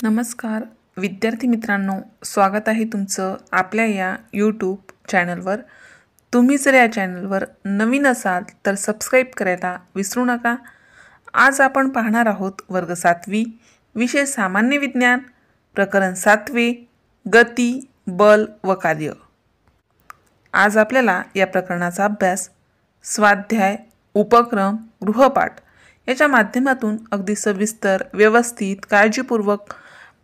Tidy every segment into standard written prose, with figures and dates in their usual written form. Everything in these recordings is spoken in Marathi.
नमस्कार विद्यार्थी मित्रांनो, स्वागत आहे तुमचं आपल्या या यूट्यूब चॅनलवर। तुम्ही जर या चॅनलवर नवीन असाल तर सबस्क्राईब करायला विसरू नका। आज आपण पाहणार आहोत वर्ग 7वी, विषय सामान्य विज्ञान, प्रकरण 7वे, गती, बल व कार्य। आज आपल्याला या प्रकरणाचा अभ्यास स्वाध्याय, उपक्रम, गृहपाठ याच्या माध्यमातून अगदी सविस्तर, व्यवस्थित, काळजीपूर्वक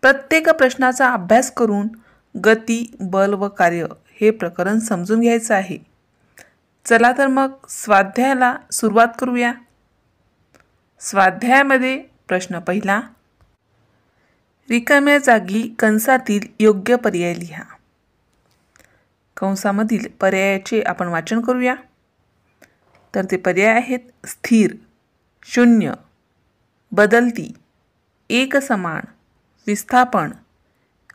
प्रत्येक प्रश्नाचा अभ्यास करून गती, बल व कार्य हे प्रकरण समजून घ्यायचं आहे। चला तर मग स्वाध्यायाला सुरुवात करूया। स्वाध्यायामध्ये प्रश्न पहिला, रिकाम्या जागी कंसातील योग्य पर्याय लिहा। कंसामधील पर्यायाचे आपण वाचन करूया। तर ते पर्याय आहेत स्थिर, शून्य, बदलती, एकसमान, विस्थापन,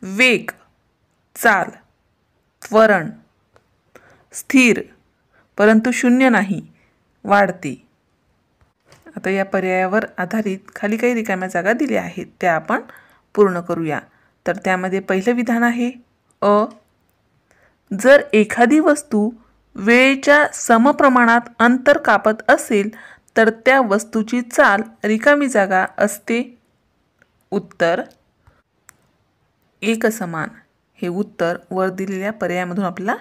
वेग, चाल, त्वरण। स्थिर परंतु शून्य नाही, वाढते। आता या पर्यायावर आधारित खाली काही रिकाम्या जागा दिल्या आहेत, त्या आपण पूर्ण करूया। तर त्यामध्ये पहिलं विधान आहे अ, जर एखादी वस्तू वेळेच्या समप्रमाणात अंतर कापत असेल तर त्या वस्तूची चाल रिकामी जागा असते। उत्तर एकसमान हे उत्तर वर दिलेल्या पर्यायामधून आपल्याला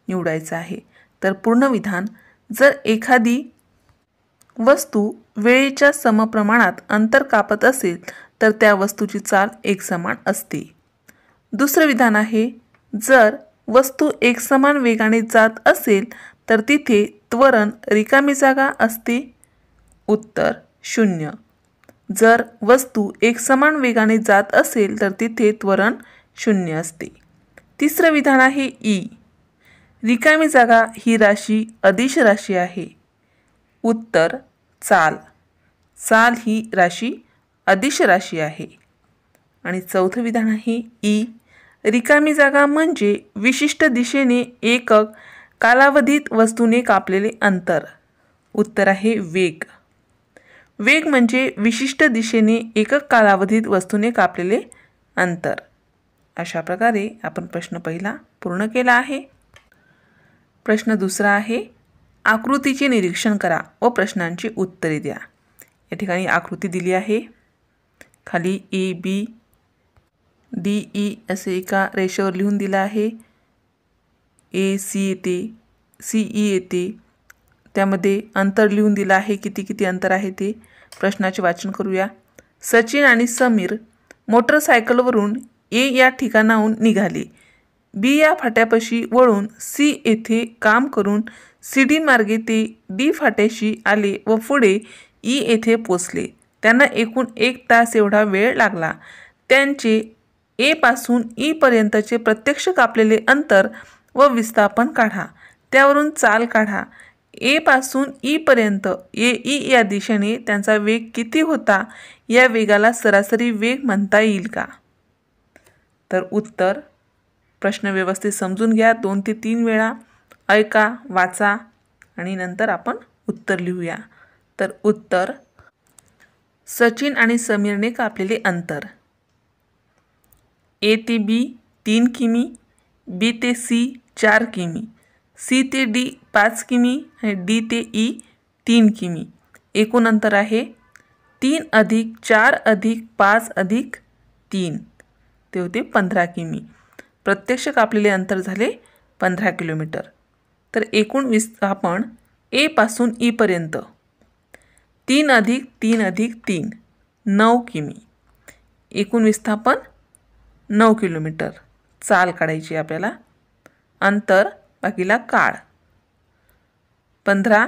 निवडायचं आहे। तर पूर्ण विधान, जर एखादी वस्तू वेळेच्या समप्रमाणात अंतर कापत असेल तर त्या वस्तूची चाल एकसमान असते। दुसरे विधान आहे, जर वस्तू एकसमान वेगाने जात असेल तर तिथे त्वरण रिकामी जागा असते। उत्तर शून्य। जर वस्तू एकसमान वेगाने जात असेल तर तिथे त्वरण शून्य असते। तिसरे विधान आहे ई, रिकामी जागा ही राशी अदिश राशी आहे। उत्तर चाल, चाल ही राशी अदिश राशी आहे। आणि चौथं विधान आहे ई, रिकामी जागा म्हणजे विशिष्ट दिशेने एकक कालावधीत वस्तूने कापलेले अंतर। उत्तर आहे वेग, वेग म्हणजे विशिष्ट दिशेने एकक कालावधीत वस्तूने कापलेले अंतर। अशा प्रकारे आपण प्रश्न पहिला पूर्ण केला आहे। प्रश्न दुसरा आहे, आकृतीचे निरीक्षण करा व प्रश्नांची उत्तरे द्या। या ठिकाणी आकृती दिली आहे, खाली ए बी डी ई असे एका रेषेवर लिहून दिलं आहे। ए सी येते, सी ई येते, त्यामध्ये अंतर लिहून दिलं आहे, किती किती अंतर आहे ते। प्रश्नाचे वाचन करूया। सचिन आणि समीर मोटरसायकलवरून ए या ठिकाणाहून निघाले। बी या फाट्यापाशी वळून सी येथे काम करून सी डी मार्गे ते डी फाट्याशी आले व पुढे ई येथे पोचले। त्यांना एकूण 1 तास एवढा वेळ लागला। त्यांचे ए पासून ई पर्यंतचे प्रत्यक्ष कापलेले अंतर व विस्थापन काढा। त्यावरून चाल काढा। ए पासून ई पर्यंत ए ई या दिशेने त्यांचा वेग किती होता, या वेगाला सरासरी वेग म्हणता येईल का? तर उत्तर, प्रश्न व्यवस्थित समजून घ्या, 2 ते 3 वेळा ऐका, वाचा आणि नंतर आपण उत्तर लिहूया। तर उत्तर, सचिन आणि समीरने कापलेले अंतर ए ते बी 3 किमी, बी ते सी 4 किमी, सी ते डी 5 किमी आणि डी ते ई 3 किमी। एकूण अंतर आहे 3 अधिक 4 अधिक 5 अधिक 3, ते होते 15 किमी। प्रत्यक्ष कापलेले अंतर झाले 15 किलोमीटर। तर एकूण विस्थापन ए पासून ई पर्यंत 3 अधिक 3 अधिक 3, 9 किमी। एकूण विस्थापन 9 किलोमीटर। चाल काढायची आपल्याला, अंतर भागिला काळ 15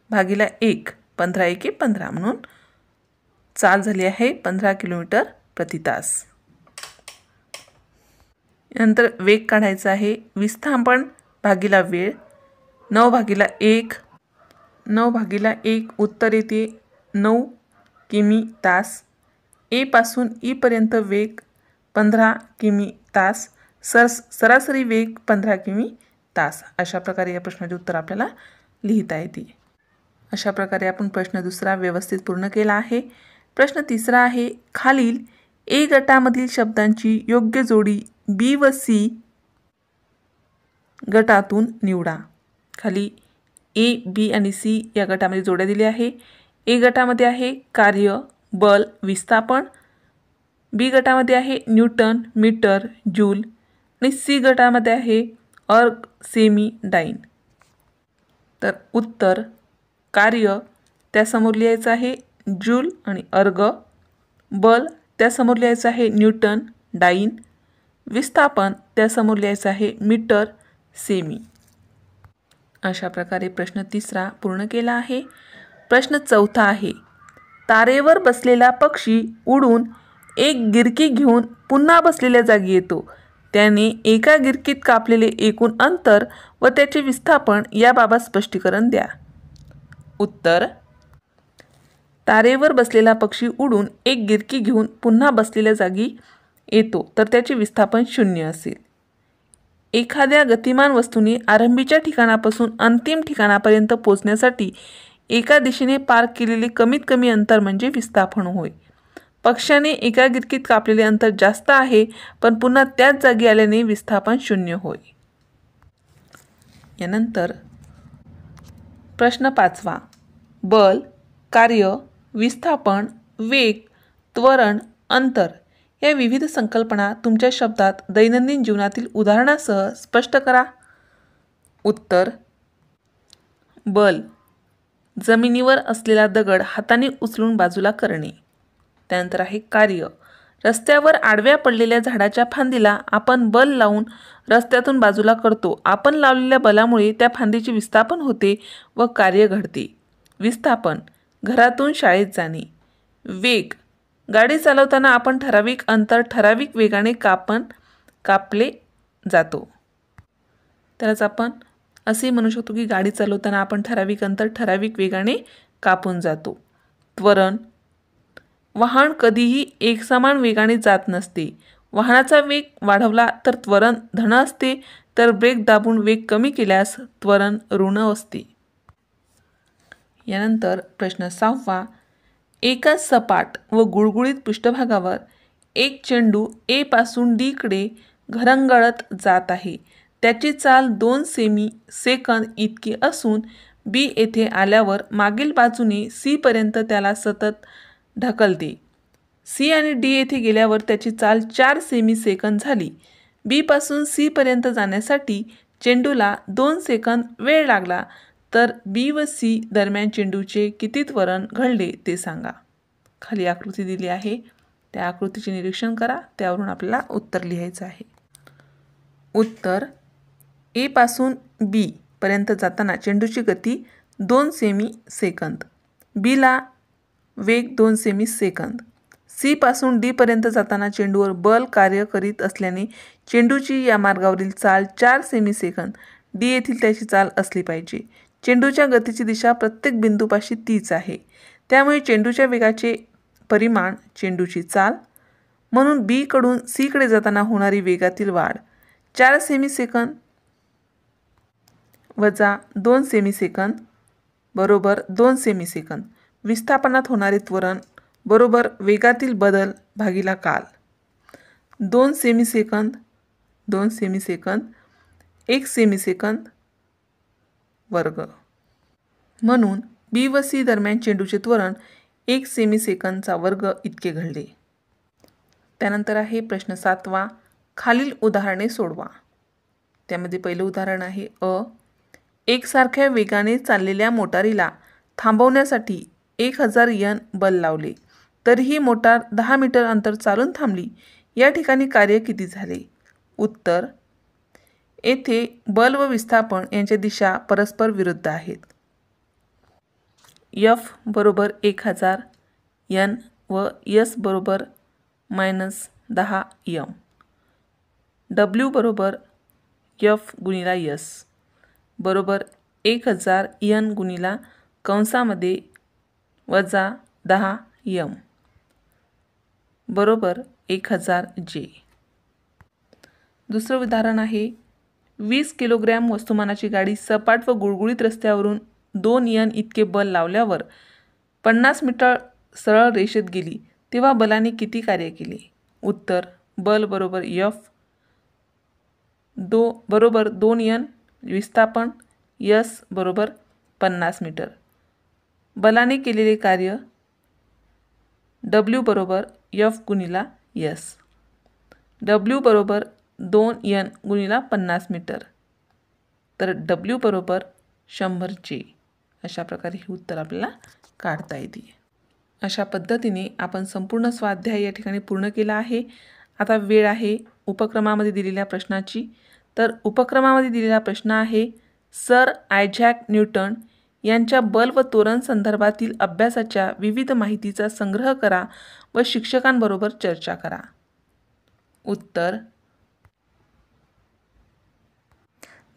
भागिला 1, 15 एके 15 म्हणून चाल झाली आहे 15 किलोमीटर प्रति तास। नंतर वेग काढायचा आहे, विस्थापन भागिला वेळ 9 भागिला 1, 9 भागिला 1 उत्तर येते 9 किमी तास। ए पासून ई पर्यंत वेग 15 किमी तास, सरासरी वेग 15 किमी तास। अशा प्रकारे या प्रश्नाचे उत्तर आपल्याला लिहिता येते। अशा प्रकारे आपण प्रश्न दुसरा व्यवस्थित पूर्ण केला आहे। प्रश्न तिसरा आहे, खालील ए गटामधील शब्दांची योग्य जोडी बी व सी गटातून निवडा। खाली ए, बी आणि सी या गटामध्ये जोड्या दिल्या आहे। ए गटामध्ये आहे कार्य, बल, विस्थापन। बी गटामध्ये आहे न्यूटन, मीटर, जूल आणि सी गटामध्ये आहे अर्ग, सेमी, डाइन। तर उत्तर कार्य त्यासमोर लिहायचं आहे जूल आणि अर्ग, बल त्यासमोर लिहायचं आहे न्यूटन, डाइन, विस्थापन त्यासमोर लिहायचं आहे मीटर, सेमी। अशा प्रकारे प्रश्न 3 पूर्ण केला आहे। प्रश्न 4 आहे, तारेवर बसलेला पक्षी उडून एक गिरकी घेऊन पुन्हा बसलेल्या जागी येतो, त्याने एका गिरकीत कापलेले एकूण अंतर व त्याचे विस्थापन याबाबत स्पष्टीकरण द्या। उत्तर तारेवर बसलेला पक्षी उडून एक गिरकी घेऊन पुन्हा बसलेल्या जागी येतो तर त्याचे विस्थापन 0 असेल। एखाद्या गतिमान वस्तूने आरंभीच्या ठिकाणापासून अंतिम ठिकाणापर्यंत पोहोचण्यासाठी एका दिशेने पार केलेले कमीत कमी अंतर म्हणजे विस्थापन होय। पक्ष्याने एका गिरकीत कापलेले अंतर जास्त आहे पण पुन्हा त्याच जागी आल्याने विस्थापन 0 होय। यानंतर प्रश्न 5 बल, कार्य, विस्थापन, वेग, त्वरण, अंतर या विविध संकल्पना तुमच्या शब्दात दैनंदिन जीवनातील उदाहरणासह स्पष्ट करा। उत्तर बल, जमिनीवर असलेला दगड हाताने उचलून बाजूला करणे। त्यानंतर आहे कार्य, रस्त्यावर आडव्या पडलेल्या झाडाच्या फांदीला आपण बल लावून रस्त्यातून बाजूला करतो, आपण लावलेल्या बलामुळे त्या फांदीचे विस्थापन होते व कार्य घडते। विस्थापन, घरातून शाळेत जाणे। वेग, गाडी चालवताना आपण ठराविक अंतर ठराविक वेगाने कापले जातो, त्यालाच आपण असे म्हणू शकतो की गाडी चालवताना आपण ठराविक अंतर ठराविक वेगाने कापून जातो। त्वरण, वाहन कधीही एकसमान वेगाने जात नसते, वाहनाचा वेग वाढवला तर त्वरण धन असते तर ब्रेक दाबून वेग कमी केल्यास त्वरण ऋण असते। यानंतर प्रश्न 6 एका सपाट व गुळगुळीत पृष्ठभागावर एक चेंडू ए पासून डी कडे घरंगळत जात आहे, त्याची चाल 2 सेमी सेकंद इतकी असून बी येथे आल्यावर मागील बाजूने सी पर्यंत त्याला सतत ढकलते। सी आणि डी येथे गेल्यावर त्याची चाल 4 सेमी सेकंद झाली। बी पासून सी पर्यंत जाण्यासाठी चेंडूला 2 सेकंद वेळ लागला तर बी व सी दरम्यान चेंडूचे किती त्वरण घडले ते सांगा। खाली आकृती दिली आहे, त्या आकृतीचे निरीक्षण करा, त्यावरून आपल्याला उत्तर लिहायचं आहे। उत्तर ए पासून बी पर्यंत जाताना चेंडूची गती 2 सेमी सेकंद, बीला वेग 2 सेमी सेकंद। सी पासून डी पर्यंत जाताना चेंडूवर बल कार्य करीत असल्याने चेंडूची या मार्गावरील चाल 4 सेमी सेकंद, डी येथील त्याची चाल असली पाहिजे। चेंडूच्या गतीची दिशा प्रत्येक बिंदूपाशी तीच आहे, त्यामुळे चेंडूच्या वेगाचे परिमाण चेंडूची चाल, म्हणून बी कडून सी कडे जाताना होणारी वेगातील वाढ 4 सेमी सेकंद वजा 2 सेमी सेकंद बरोबर 2 सेमी सेकंद। विस्थापनात होणारे त्वरण बरोबर वेगातील बदल भागिला काल, 2 semi second 2 semi second 1 semi second वर्ग, म्हणून बी व सी दरम्यान चेंडूचे त्वरण 1 सेमी सेकंदचा वर्ग इतके घडले। त्यानंतर आहे प्रश्न 7 खालील उदाहरणे सोडवा। त्यामध्ये पहिलं उदाहरण आहे एकसारख्या वेगाने चाललेल्या मोटारीला थांबवण्यासाठी 1000 N बल लावले, तरीही मोटार 10 मीटर अंतर चालून थांबली, या ठिकाणी कार्य किती झाले। उत्तर येथे बल व विस्थापन यांच्या दिशा परस्पर विरुद्ध आहेत। F बरोबर 1000 N व S बरोबर -10 M, W बरोबर F गुणिला S बरोबर 1000 N गुणिला कंसामध्ये वजा 10 M बरोबर 1000 J। दुसरं उदाहरण आहे 20 किलोग्रॅम वस्तुमानाची गाडी सपाट व गुळगुळीत रस्त्यावरून 2 N इतके बल लावल्यावर 50 मीटर सरळ रेषेत गेली, तेव्हा बलाने किती कार्य केले। उत्तर बल बरोबर F बरोबर 2N विस्थापन S बरोबर 50 मीटर. बलाने केलेले कार्य W बरोबर F गुणिला S. W बरोबर 2N गुणिला 50 मीटर. तर W बरोबर 100J. अशा प्रकारे हे उत्तर आपल्याला काढता येते. अशा पद्धतीने आपण संपूर्ण स्वाध्याय या ठिकाणी पूर्ण केला आहे. आता वेळ आहे उपक्रमामध्ये दिलेल्या प्रश्नाची. तर उपक्रमामध्ये दिलेला प्रश्न आहे सर आयझॅक न्यूटन यांच्या बल व त्वरण संदर्भातील अभ्यासाच्या विविध माहितीचा संग्रह करा व शिक्षकांबरोबर चर्चा करा. उत्तर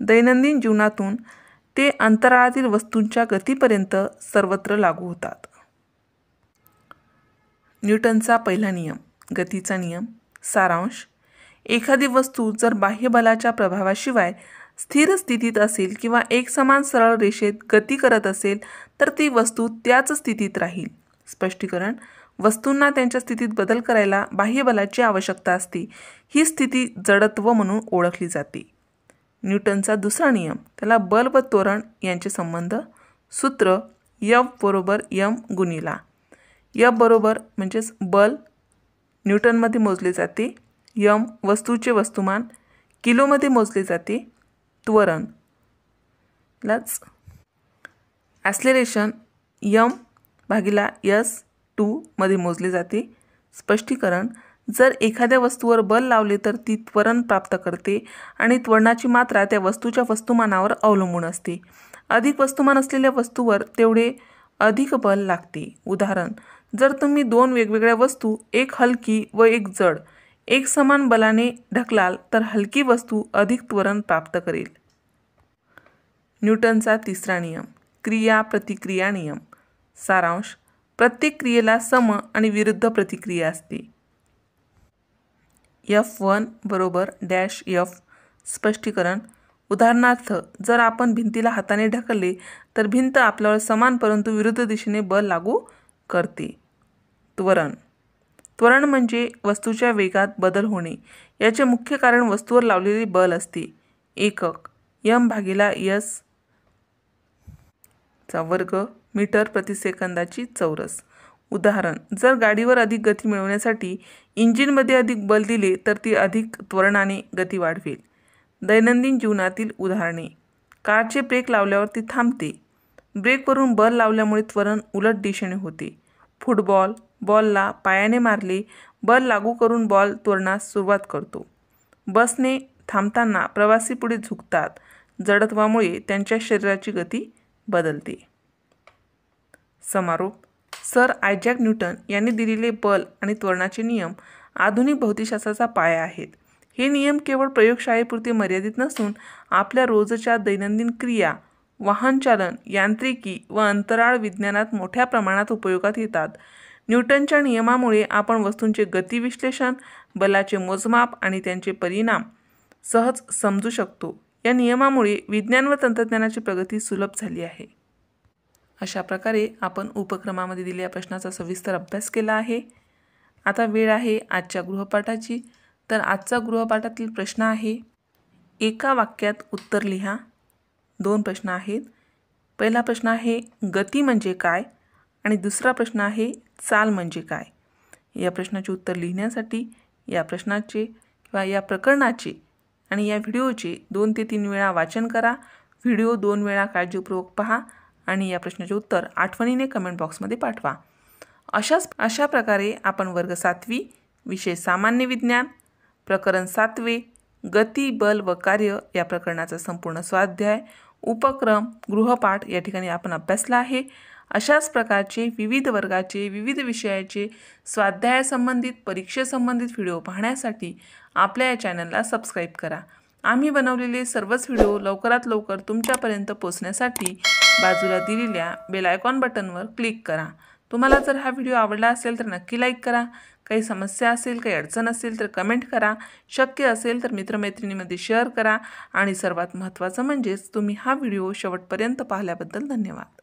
दैनंदिन जीवनातून ते अंतराळातील वस्तूंच्या गतीपर्यंत सर्वत्र लागू होतात. न्यूटनचा पहिला नियम, गतीचा नियम. सारांश: एखादी वस्तू जर बाह्य बलाच्या प्रभावाशिवाय स्थिर स्थितीत असेल किंवा एकसमान सरळ रेषेत गती करत असेल तर ती वस्तू त्याच स्थितीत राहील. स्पष्टीकरण: वस्तूंना त्यांच्या स्थितीत बदल करायला बाह्य बलाची आवश्यकता असते. ही स्थिती जडत्व म्हणून ओळखली जाते. न्यूटनचा दुसरा नियम, त्याला बल व त्वरण यांचे संबंध. सूत्र F बरोबर M गुणिला. F बरोबर म्हणजेच बल न्यूटनमध्ये मोजले जाते. M वस्तूचे वस्तुमान किलोमध्ये मोजले जाते. त्वरण लाच ॲक्सेलरेशन M भागिला S2 मध्ये मोजले जाते. स्पष्टीकरण: जर एखाद्या वस्तूवर बल लावले तर ती त्वरण प्राप्त करते आणि त्वरणाची मात्रा त्या वस्तूच्या वस्तुमानावर अवलंबून असते. अधिक वस्तुमान असलेल्या वस्तूवर तेवढे अधिक बल लागते. उदाहरण: जर तुम्ही दोन वेगवेगळ्या वस्तू, एक हलकी व एक जड, एक समान बलाने ढकलाल तर हलकी वस्तू अधिक त्वरण प्राप्त करेल. न्यूटनचा तिसरा नियम, क्रिया प्रतिक्रिया नियम. सारांश: प्रत्येक क्रियेला सम आणि विरुद्ध प्रतिक्रिया असते. F1 बरोबर डॅश F. स्पष्टीकरण: उदाहरणार्थ, जर आपण भिंतीला हाताने ढकलले तर भिंत आपल्यावर समान परंतु विरुद्ध दिशेने बल लागू करते. त्वरण: त्वरण म्हणजे वस्तूच्या वेगात बदल होणे. याचे मुख्य कारण वस्तूवर लावलेले बल असते. एकक M भागिला S चा वर्ग मीटर प्रति सेकंदाची चौरस. उदाहरण: जर गाडीवर अधिक गती मिळवण्यासाठी इंजिनमध्ये अधिक बल दिले तर ती अधिक त्वरणाने गती वाढवेल. दैनंदिन जीवनातील उदाहरणे: कारचे ब्रेक लावल्यावर ती थांबते. ब्रेकवरून बल लावल्यामुळे त्वरण उलट दिशेने होते. फुटबॉल बॉलला पायाने मारले, बल लागू करून बॉल त्वरणास सुरुवात करतो. बसने थांबताना प्रवासी पुढे झुकतात. जडत्वामुळे त्यांच्या शरीराची गती बदलते. समारोप: सर आयझॅक न्यूटन यांनी दिलेले बल आणि त्वरणाचे नियम आधुनिक भौतिकशास्त्राचा पाया आहेत. हे नियम केवळ प्रयोगशाळेपुरते मर्यादित नसून आपल्या रोजच्या दैनंदिन क्रिया, वाहनचालन, यांत्रिकी व अंतराळ विज्ञानात मोठ्या प्रमाणात उपयोगात येतात. न्यूटनच्या नियमामुळे आपण वस्तूंचे गती विश्लेषण, बलाचे मोजमाप आणि त्यांचे परिणाम सहज समजू शकतो. या नियमामुळे विज्ञान व तंत्रज्ञानाची प्रगती सुलभ झाली आहे. अशा प्रकारे आपण उपक्रमामध्ये दिलेल्या प्रश्नाचा सविस्तर अभ्यास केला आहे. आता वेळ आहे आजच्या गृहपाठाची. तर आजचा गृहपाठातील प्रश्न आहे, एका वाक्यात उत्तर लिहा. 2 प्रश्न आहेत. पहिला प्रश्न आहे गती म्हणजे काय आणि दुसरा प्रश्न आहे चाल म्हणजे काय. या प्रश्नाचे उत्तर लिहिण्यासाठी या प्रश्नाचे किंवा या प्रकरणाचे आणि या व्हिडिओचे 2 ते 3 वेळा वाचन करा. व्हिडिओ 2 वेळा काळजीपूर्वक पहा आणि या प्रश्नाचे उत्तर आठवणीने कमेंट बॉक्समध्ये पाठवा. अशा प्रकारे आपण वर्ग 7वी विषय सामान्य विज्ञान प्रकरण 7वे गती, बल व कार्य या प्रकरणाचा संपूर्ण स्वाध्याय, उपक्रम, गृहपाठ या ठिकाणी आपण अभ्यासला आहे. अशाच प्रकारचे विविध वर्गाचे, विविध विषयाचे स्वाध्यायासंबंधित, परीक्षेसंबंधित व्हिडिओ पाहण्यासाठी आपल्या या चॅनलला सबस्क्राईब करा. आम्ही बनवलेले सर्वच व्हिडिओ लवकरात लवकर तुमच्यापर्यंत पोहोचण्यासाठी बाजूला दिलेल्या बेल आयकॉन बटनवर क्लिक करा. तुम्हाला जर हा व्हिडिओ आवडला असेल तर नक्की लाईक करा. काही समस्या असेल, काही अडचण असेल तर कमेंट करा. शक्य असेल तर मित्रमैत्रिणींमध्ये शेअर करा. आणि सर्वात महत्त्वाचं म्हणजेच तुम्ही हा व्हिडिओ शेवटपर्यंत पाहिल्याबद्दल धन्यवाद.